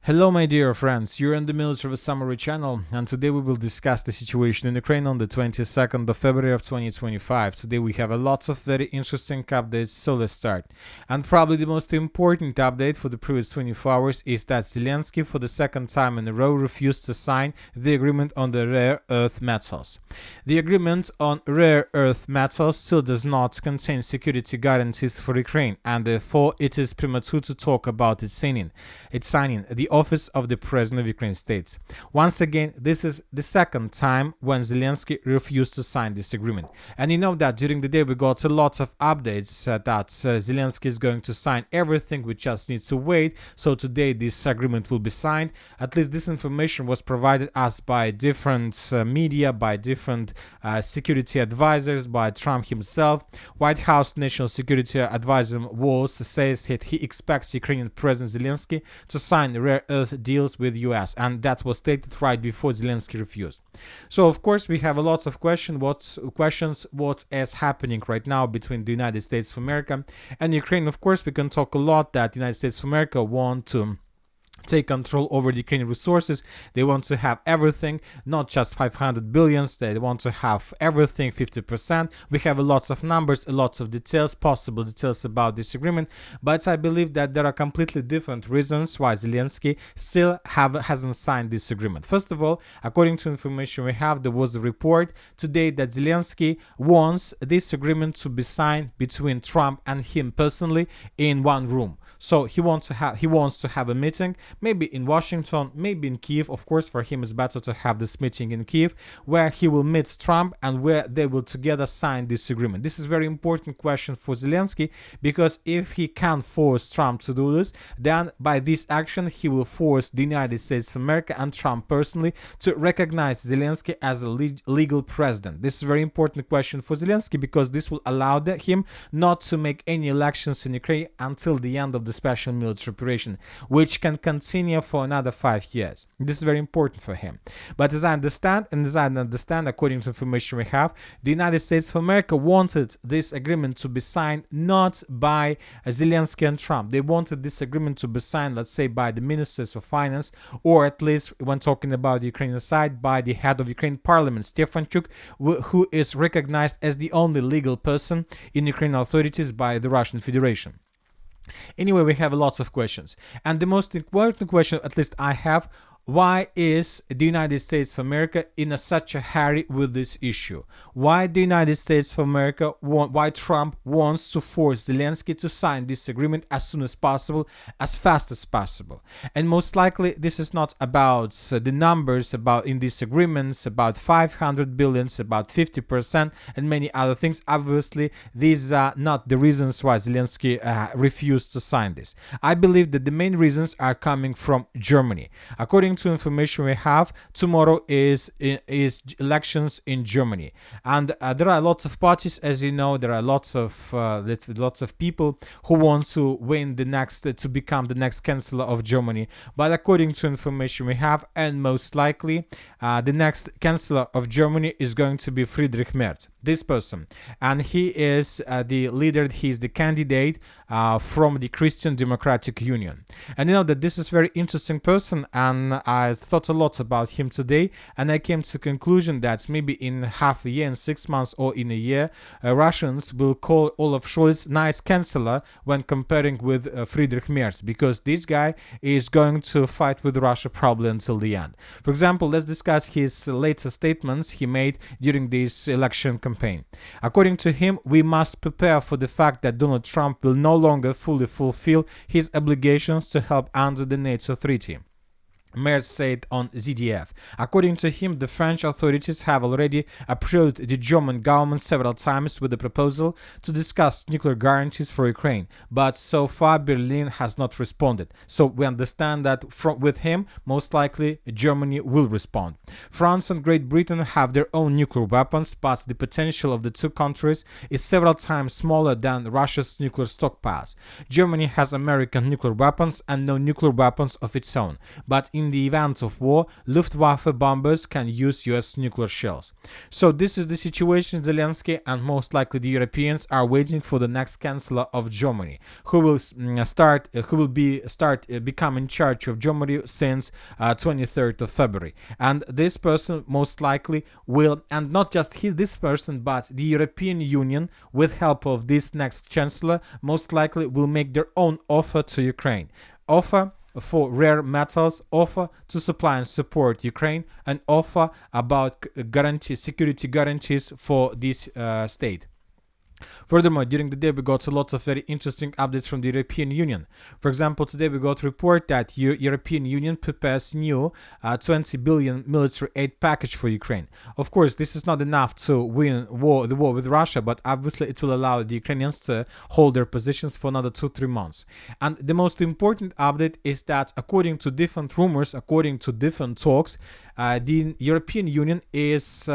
Hello my dear friends, you're in the Military Summary channel, and today we will discuss the situation in Ukraine on the 22nd of February of 2025. Today we have a lots of very interesting updates, so let's start. And probably the most important update for the previous 24 hours is that Zelenskyy for the second time in a row refused to sign the agreement on the rare earth metals. The agreement on rare earth metals still does not contain security guarantees for Ukraine, and therefore it is premature to talk about its signing. The office of the President of Ukraine states. Once again, this is the second time when Zelenskyy refused to sign this agreement. And you know that during the day we got a lot of updates that Zelenskyy is going to sign everything, we just need to wait. So today this agreement will be signed. At least this information was provided us by different media, by different security advisors, by Trump himself. White House National Security Advisor Walls says that he expects Ukrainian President Zelenskyy to sign rare earth deals with US, and that was stated right before Zelenskyy refused. So of course we have a lot of questions what is happening right now between the United States of America and Ukraine. Of course we can talk a lot that the United States of America want to take control over the Ukrainian resources. They want to have everything, not just 500 billions. They want to have everything 50%. We have lots of numbers, lots of details, possible details about this agreement, but I believe that there are completely different reasons why Zelenskyy still hasn't signed this agreement. First of all, according to information we have, there was a report today that Zelenskyy wants this agreement to be signed between Trump and him personally in one room. So he wants to have a meeting, maybe in Washington, maybe in Kiev. Of course, for him it's better to have this meeting in Kiev, where he will meet Trump and where they will together sign this agreement. This is a very important question for Zelenskyy, because if he can force Trump to do this, then by this action he will force the United States of America and Trump personally to recognize Zelenskyy as a legal president. This is a very important question for Zelenskyy, because this will allow him not to make any elections in Ukraine until the end of the special military operation, which can continue for another 5 years. This is very important for him. But as I understand, according to information we have, the United States of America wanted this agreement to be signed not by Zelenskyy and Trump. They wanted this agreement to be signed, let's say, by the ministers of finance, or at least when talking about the Ukrainian side, by the head of Ukraine Parliament, Stefanchuk, who is recognized as the only legal person in Ukrainian authorities by the Russian Federation. Anyway, we have lots of questions, and the most important question, at least I have: why is the United States of America in such a hurry with this issue? Why the United States of America why Trump wants to force Zelenskyy to sign this agreement as soon as possible, as fast as possible? And most likely this is not about the numbers about in these agreements, about 500 billions, about 50% and many other things. Obviously these are not the reasons why Zelenskyy refused to sign this. I believe that the main reasons are coming from Germany. According to information we have, tomorrow is elections in Germany, and there are lots of parties. As you know, there are lots of people who want to win to become the next chancellor of Germany. But according to information we have, and most likely the next chancellor of Germany is going to be Friedrich Merz, this person, and he is the leader, he is the candidate from the Christian Democratic Union. And you know that this is a very interesting person, and I thought a lot about him today, and I came to the conclusion that maybe in half a year, in 6 months, or in a year, Russians will call Olaf Scholz nice chancellor when comparing with Friedrich Merz, because this guy is going to fight with Russia probably until the end. For example, let's discuss his latest statements he made during this election campaign. According to him, we must prepare for the fact that Donald Trump will no longer fully fulfill his obligations to help under the NATO treaty, Merz said on ZDF. According to him, the French authorities have already approached the German government several times with a proposal to discuss nuclear guarantees for Ukraine, but so far Berlin has not responded. So we understand that with him, most likely Germany will respond. France and Great Britain have their own nuclear weapons, but the potential of the two countries is several times smaller than Russia's nuclear stockpiles. Germany has American nuclear weapons and no nuclear weapons of its own, but in the event of war, Luftwaffe bombers can use US nuclear shells. So this is the situation. Zelenskyy and most likely the Europeans are waiting for the next chancellor of Germany, who will become in charge of Germany since 23rd of February. And this person most likely will, and not just this person, but the European Union, with help of this next chancellor, most likely will make their own offer to Ukraine. Offer for rare metals, offer to supply and support Ukraine, and offer about security guarantees for this state. Furthermore, during the day we got a lot of very interesting updates from the European Union. For example, today we got a report that European Union prepares new 20 billion military aid package for Ukraine. Of course, this is not enough to win the war with Russia, but obviously it will allow the Ukrainians to hold their positions for another 2-3 months. And the most important update is that according to different rumors, according to different talks, the European Union is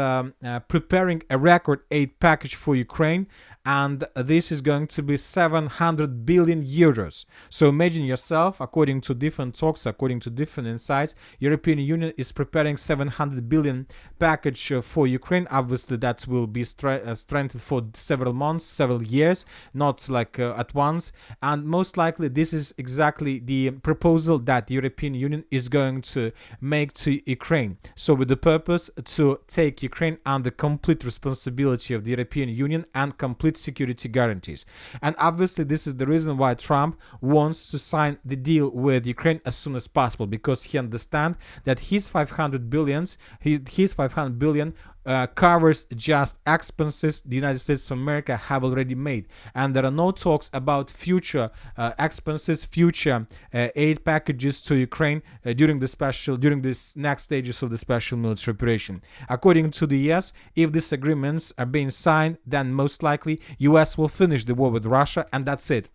preparing a record aid package for Ukraine, and this is going to be 700 billion euros. So imagine yourself, according to different talks, according to different insights, European Union is preparing 700 billion package for Ukraine. Obviously, that will be strengthened for several months, several years, not like at once. And most likely, this is exactly the proposal that the European Union is going to make to Ukraine. So with the purpose to take Ukraine under complete responsibility of the European Union and complete security guarantees. And obviously this is the reason why Trump wants to sign the deal with Ukraine as soon as possible, because he understands that his 500 billion covers just expenses the United States of America have already made, and there are no talks about future expenses, future aid packages to Ukraine during this next stages of the special military operation. According to the US, if these agreements are being signed, then most likely US will finish the war with Russia, and that's it.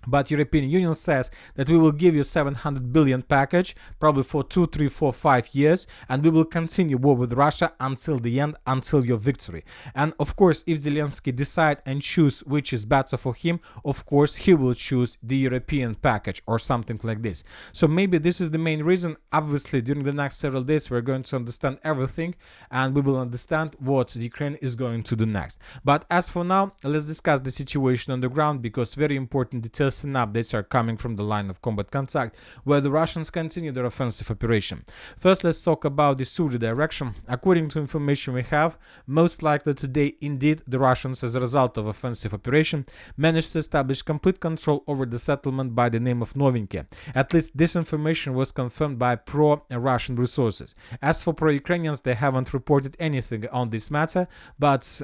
But European Union says that we will give you 700 billion package, probably for 2, 3, 4, 5 years, and we will continue war with Russia until the end, until your victory. And of course, if Zelenskyy decide and choose which is better for him, of course he will choose the European package or something like this. So maybe this is the main reason. Obviously, during the next several days, we're going to understand everything, and we will understand what the Ukraine is going to do next. But as for now, let's discuss the situation on the ground, because very important details and updates are coming from the line of combat contact, where the Russians continue their offensive operation. First, let's talk about the Sumy direction. According to information we have, most likely today, indeed, the Russians, as a result of offensive operation, managed to establish complete control over the settlement by the name of Novinky. At least this information was confirmed by pro-Russian resources. As for pro-Ukrainians, they haven't reported anything on this matter, but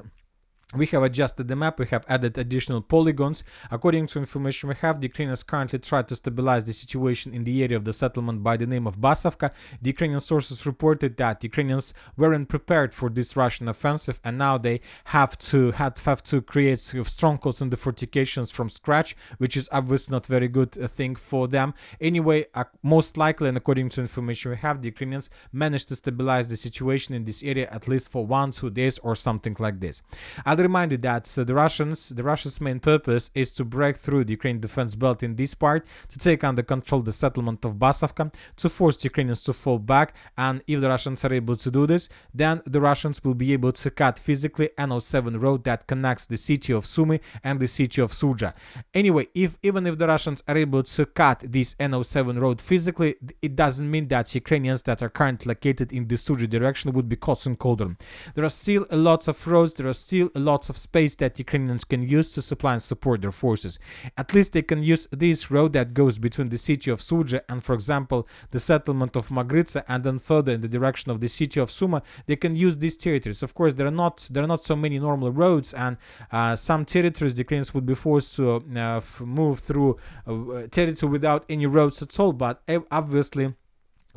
we have adjusted the map, we have added additional polygons. According to information we have, the Ukrainians currently try to stabilize the situation in the area of the settlement by the name of Basovka. The Ukrainian sources reported that the Ukrainians weren't prepared for this Russian offensive, and now they have to create strongholds and the fortifications from scratch, which is obviously not very good thing for them. Anyway, most likely, and according to information we have, the Ukrainians managed to stabilize the situation in this area at least for 1-2 days or something like this. I'll remind you that the Russia's main purpose is to break through the Ukraine defense belt in this part, to take under control the settlement of Basovka, to force the Ukrainians to fall back, and if the Russians are able to do this, then the Russians will be able to cut physically NO7 road that connects the city of Sumy and the city of Sudzha. Anyway, even if the Russians are able to cut this NO7 road physically, it doesn't mean that Ukrainians that are currently located in the Sudzha direction would be caught in cauldron. There are still a lot of roads, there are still lots of space that Ukrainians can use to supply and support their forces. At least they can use this road that goes between the city of Sudzha and, for example, the settlement of Magritsa, and then further in the direction of the city of Sumy. They can use these territories. Of course, there are not so many normal roads, and some territories the Ukrainians would be forced to move through territory without any roads at all, but obviously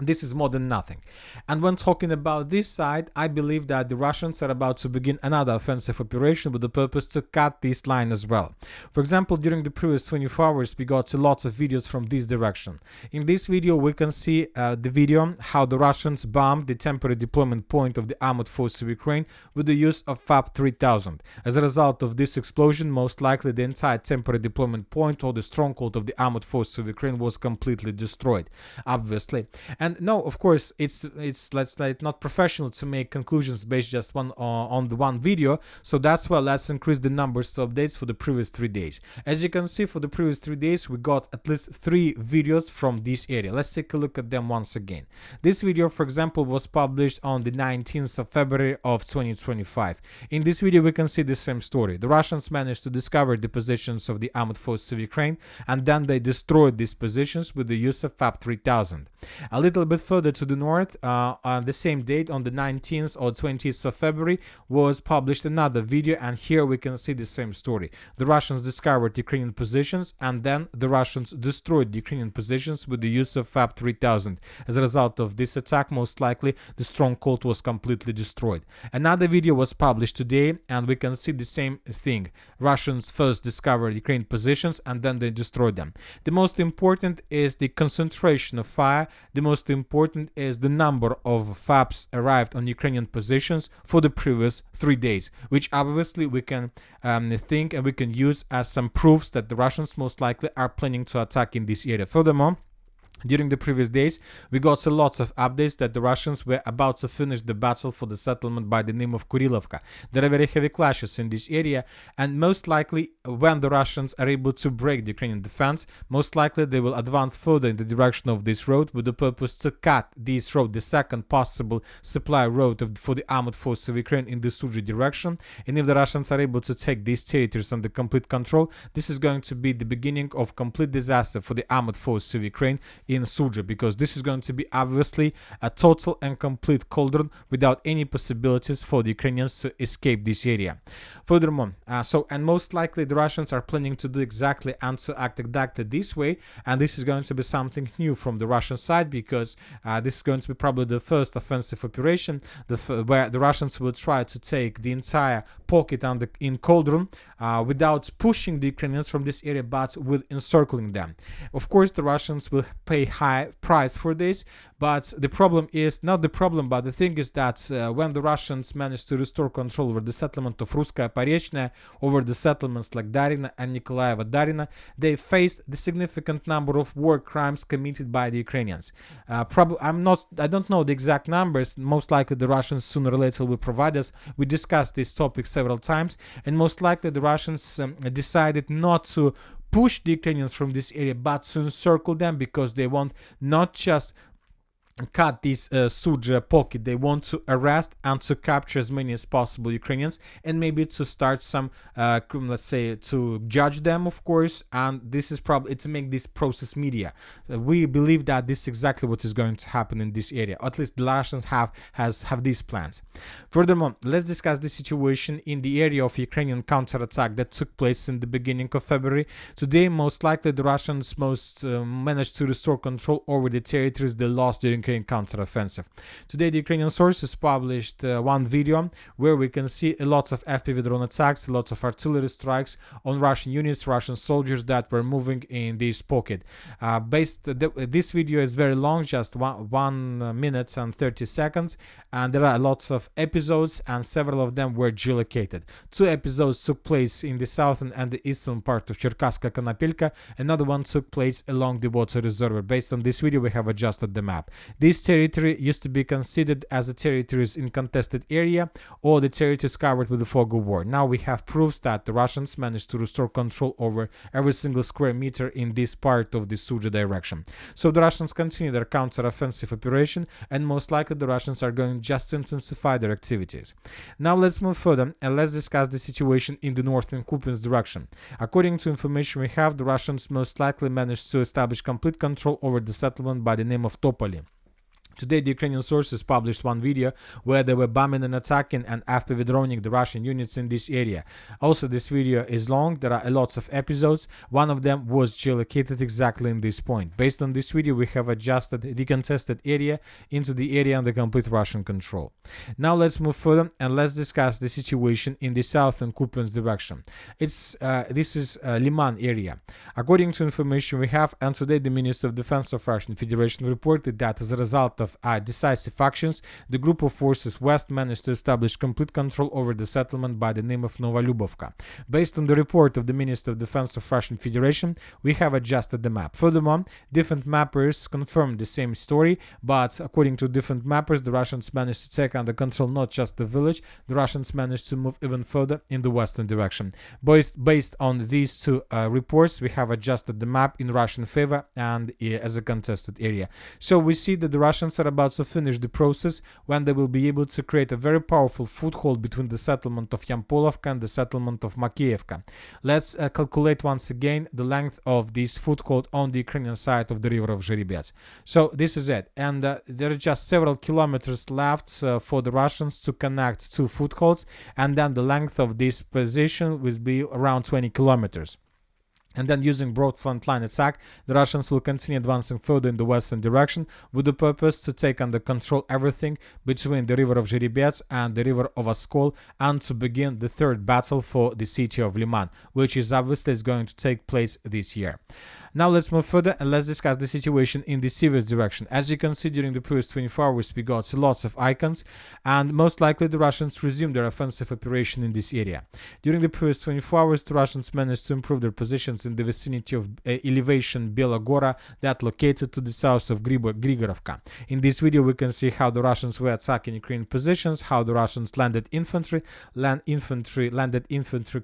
this is more than nothing. And when talking about this side, I believe that the Russians are about to begin another offensive operation with the purpose to cut this line as well. For example, during the previous 24 hours, we got lots of videos from this direction. In this video, we can see the video how the Russians bombed the temporary deployment point of the armored forces of Ukraine with the use of FAB 3000. As a result of this explosion, most likely the entire temporary deployment point or the stronghold of the armored forces of Ukraine was completely destroyed, obviously. And no, of course, it's let's say not professional to make conclusions based just on the one video. So that's why let's increase the numbers of updates for the previous 3 days. As you can see, for the previous 3 days, we got at least 3 videos from this area. Let's take a look at them once again. This video, for example, was published on the 19th of February of 2025. In this video, we can see the same story. The Russians managed to discover the positions of the armed forces of Ukraine, and then they destroyed these positions with the use of FAB 3000. A little bit further to the north, on the same date, on the 19th or 20th of February, was published another video, and here we can see the same story. The Russians discovered Ukrainian positions, and then the Russians destroyed the Ukrainian positions with the use of FAB 3000. As a result of this attack, most likely the stronghold was completely destroyed. Another video was published today, and we can see the same thing. Russians first discovered Ukrainian positions, and then they destroyed them. The most important is the concentration of fire. The most important is the number of FABs arrived on Ukrainian positions for the previous 3 days, which obviously we can think and we can use as some proofs that the Russians most likely are planning to attack in this area. Furthermore, during the previous days, we got lots of updates that the Russians were about to finish the battle for the settlement by the name of Kurilovka. There are very heavy clashes in this area, and most likely when the Russians are able to break the Ukrainian defense, most likely they will advance further in the direction of this road with the purpose to cut this road, the second possible supply road for the armed forces of Ukraine in the Sumy direction. And if the Russians are able to take these territories under complete control, this is going to be the beginning of complete disaster for the armed forces of Ukraine in Sumy, because this is going to be obviously a total and complete cauldron without any possibilities for the Ukrainians to escape this area. Furthermore, and most likely the Russians are planning to do exactly and to act exactly this way, and this is going to be something new from the Russian side, because this is going to be probably the first offensive operation where the Russians will try to take the entire pocket in cauldron without pushing the Ukrainians from this area, but with encircling them. Of course, the Russians will pay high price for this, but the problem is not the problem, but the thing is that when the Russians managed to restore control over the settlement of Ruskaya Porечная, over the settlements like Darina and Nikolaeva Darina, they faced the significant number of war crimes committed by the Ukrainians. I don't know the exact numbers. Most likely the Russians sooner or later will provide us. We discussed this topic several times, and most likely the Russians decided not to push the Ukrainians from this area, but to encircle them, because they want not just cut this Sumy pocket, they want to arrest and to capture as many as possible Ukrainians, and maybe to start some let's say to judge them, of course, and this is probably to make this process media. We believe that this is exactly what is going to happen in this area, or at least the Russians have these plans. Furthermore, let's discuss the situation in the area of Ukrainian counterattack that took place in the beginning of February. Today, most likely the Russians managed to restore control over the territories they lost during Ukrainian counteroffensive. Today, the Ukrainian sources published one video where we can see a lot of FPV drone attacks, lots of artillery strikes on Russian units, Russian soldiers that were moving in this pocket. This video is very long, just 1 minute and 30 seconds, and there are lots of episodes, and several of them were geolocated. 2 episodes took place in the southern and the eastern part of Cherkasska Konopelka. Another one took place along the water reservoir. Based on this video, we have adjusted the map. This territory used to be considered as the territories in contested area or the territories covered with the fog of war. Now we have proofs that the Russians managed to restore control over every single square meter in this part of the Sumy direction. So the Russians continue their counter-offensive operation, and most likely the Russians are going just to intensify their activities. Now let's move further and let's discuss the situation in the northern Kupiansk direction. According to information we have, the Russians most likely managed to establish complete control over the settlement by the name of Topoli. Today, the Ukrainian sources published one video where they were bombing and attacking and FPV droning the Russian units in this area. Also, this video is long. There are lots of episodes. One of them was geolocated exactly in this point. Based on this video, we have adjusted the contested area into the area under complete Russian control. Now, let's move further and let's discuss the situation in the southern Kupiansk direction. This is Lyman area. According to information we have, and today the Minister of Defense of Russian Federation reported that as a result of decisive actions, the group of forces west managed to establish complete control over the settlement by the name of Novolubovka. Based on the report of the Minister of Defense of Russian Federation, we have adjusted the map. Furthermore, different mappers confirmed the same story, but according to different mappers, the Russians managed to take under control not just the village, the Russians managed to move even further in the western direction. Based on these two reports, we have adjusted the map in Russian favor and as a contested area. So we see that the Russians are about to finish the process when they will be able to create a very powerful foothold between the settlement of Yampolovka and the settlement of Makievka. Let's calculate once again the length of this foothold on the Ukrainian side of the river of Zherebets. So this is it, and there are just several kilometers left for the Russians to connect two footholds, and then the length of this position will be around 20 kilometers. And then using broad front line attack, the Russians will continue advancing further in the western direction with the purpose to take under control everything between the river of Zherebets and the river of Oskol, and to begin the third battle for the city of Lyman, which is obviously going to take place this year. Now let's move further and let's discuss the situation in the Seversk direction. As you can see, during the previous 24 hours we got lots of icons, and most likely the Russians resumed their offensive operation in this area. During the previous 24 hours the Russians managed to improve their positions in the vicinity of elevation Belogora that located to the south of Grigorovka. In this video we can see how the Russians were attacking Ukrainian positions, how the Russians landed infantry,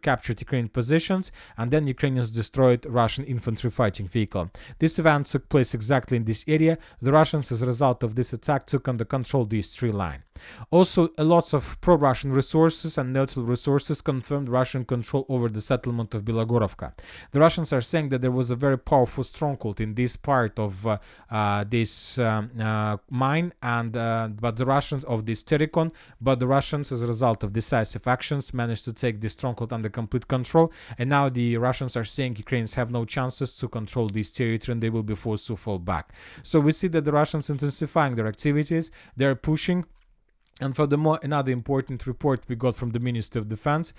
captured Ukrainian positions, and then Ukrainians destroyed Russian infantry fighting vehicle. This event took place exactly in this area. The Russians, as a result of this attack, took under control these three lines. Also, lots of pro-Russian resources and neutral resources confirmed Russian control over the settlement of Belogorovka. The Russians are saying that there was a very powerful stronghold in this part of this mine, and but the Russians of this Terikon, but the Russians, as a result of decisive actions, managed to take this stronghold under complete control, and now the Russians are saying Ukrainians have no chances to control this territory and they will be forced to fall back. So we see that the Russians intensifying their activities, they're pushing. And furthermore, another important report we got from the Minister of Defense,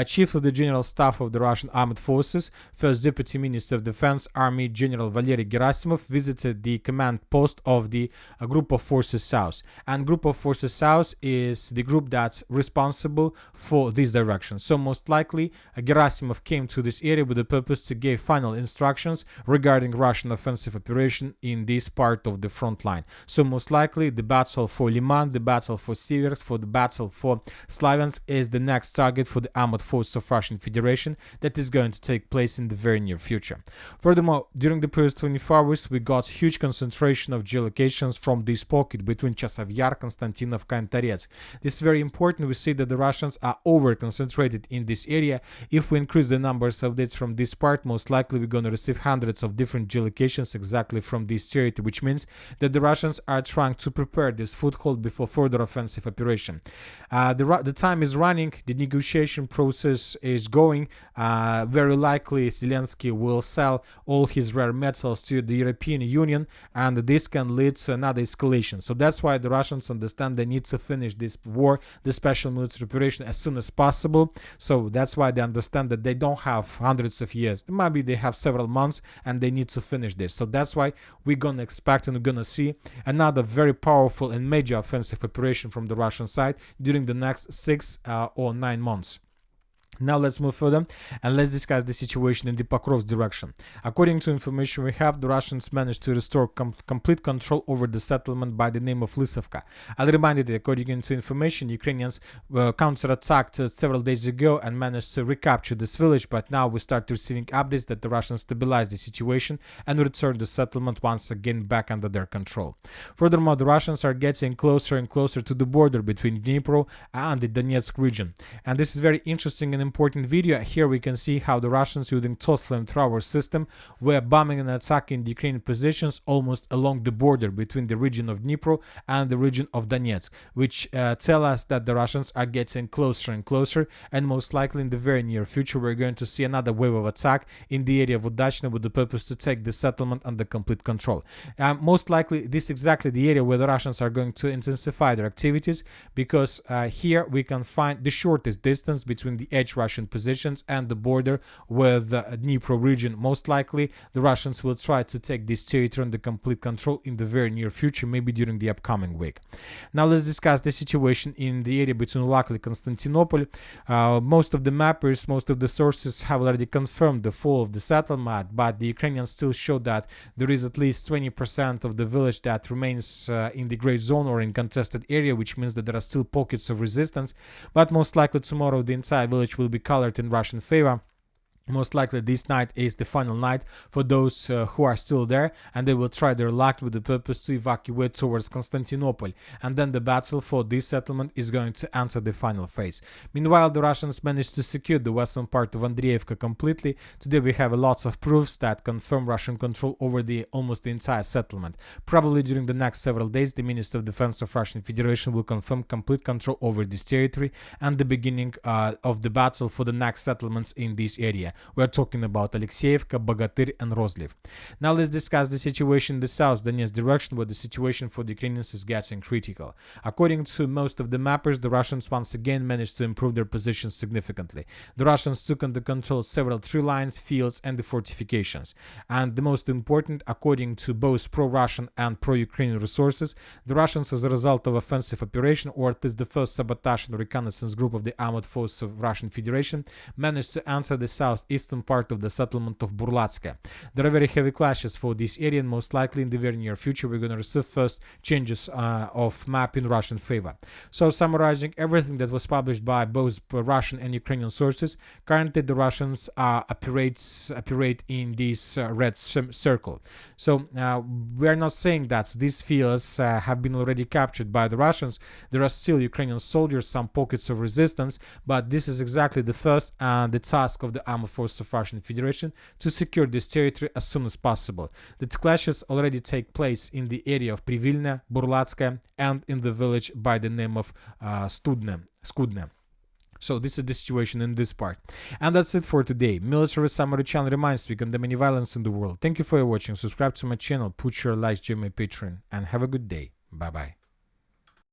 Chief of the General Staff of the Russian Armed Forces, First Deputy Minister of Defense, Army General Valery Gerasimov, visited the command post of the Group of Forces South. And Group of Forces South is the group that's responsible for this direction. So most likely, Gerasimov came to this area with the purpose to give final instructions regarding Russian offensive operation in this part of the front line. So most likely, the battle for Lyman, the battle for for the battle for Salient is the next target for the armed forces of Russian Federation that is going to take place in the very near future. Furthermore, during the previous 24 hours, we got huge concentration of geolocations from this pocket between Chasiv Yar, Konstantinovka and Toretsk. This is very important. We see that the Russians are over-concentrated in this area. If we increase the numbers of dates from this part, most likely we're going to receive hundreds of different geolocations exactly from this territory, which means that the Russians are trying to prepare this foothold before further offensive operation. The time is running, the negotiation process is going. Very likely Zelenskyy will sell all his rare metals to the European Union, and this can lead to another escalation. So that's why the Russians understand they need to finish this war, the special military operation, as soon as possible. So that's why they understand that they don't have hundreds of years. Maybe they have several months and they need to finish this. So that's why we're going to expect and we're going to see another very powerful and major offensive operation from the Russian side during the next 6 or 9 months. Now let's move further and let's discuss the situation in the Pokrovsk direction. According to information we have, the Russians managed to restore complete control over the settlement by the name of Lysovka. I'll remind you that according to information, Ukrainians counterattacked several days ago and managed to recapture this village, but now we start receiving updates that the Russians stabilized the situation and returned the settlement once again back under their control. Furthermore, the Russians are getting closer and closer to the border between Dnipro and the Donetsk region. And this is very interesting and important video. Here we can see how the Russians using TOS flamethrower system were bombing and attacking the Ukrainian positions almost along the border between the region of Dnipro and the region of Donetsk, which tell us that the Russians are getting closer and closer, and most likely in the very near future we're going to see another wave of attack in the area of Udachno with the purpose to take the settlement under complete control. Most likely this is exactly the area where the Russians are going to intensify their activities, because here we can find the shortest distance between the edge damage Russian positions and the border with the Dnipro region. Most likely, the Russians will try to take this territory under complete control in the very near future, maybe during the upcoming week. Now let's discuss the situation in the area between Ulakli and Constantinople. Most of the mappers, most of the sources have already confirmed the fall of the settlement, but the Ukrainians still show that there is at least 20% of the village that remains in the gray zone or in contested area, which means that there are still pockets of resistance. But most likely tomorrow the entire village will be colored in Russian favor. Most likely this night is the final night for those who are still there, and they will try their luck with the purpose to evacuate towards Constantinople, and then the battle for this settlement is going to enter the final phase. Meanwhile, the Russians managed to secure the western part of Andreevka completely. Today we have lots of proofs that confirm Russian control over almost the entire settlement. Probably during the next several days, the Minister of Defense of Russian Federation will confirm complete control over this territory and the beginning of the battle for the next settlements in this area. We're talking about Alexeyevka, Bogatyr, and Rozliv. Now let's discuss the situation in the south Donetsk direction, where the situation for the Ukrainians is getting critical. According to most of the mappers, the Russians once again managed to improve their positions significantly. The Russians took under control several tree lines, fields, and the fortifications. And the most important, according to both pro-Russian and pro-Ukrainian resources, the Russians, as a result of offensive operation, or at least the first sabotage and reconnaissance group of the armored forces of Russian Federation, managed to enter the southeastern part of the settlement of Burlatska. There are very heavy clashes for this area, and most likely in the very near future we're going to receive first changes of map in Russian favor. So summarizing everything that was published by both Russian and Ukrainian sources, currently the Russians operate in this red circle. So we're not saying that these fields have been already captured by the Russians. There are still Ukrainian soldiers, some pockets of resistance, but this is exactly the first and the task of the armed forces of Russian Federation to secure this territory as soon as possible. The clashes already take place in the area of Privilna, Burlatska, and in the village by the name of Skudne. So this is the situation in this part. And that's it for today. Military Summary channel reminds you to condemn any violence in the world. Thank you for watching. Subscribe to my channel, put your likes, join my Patreon, and have a good day. Bye bye.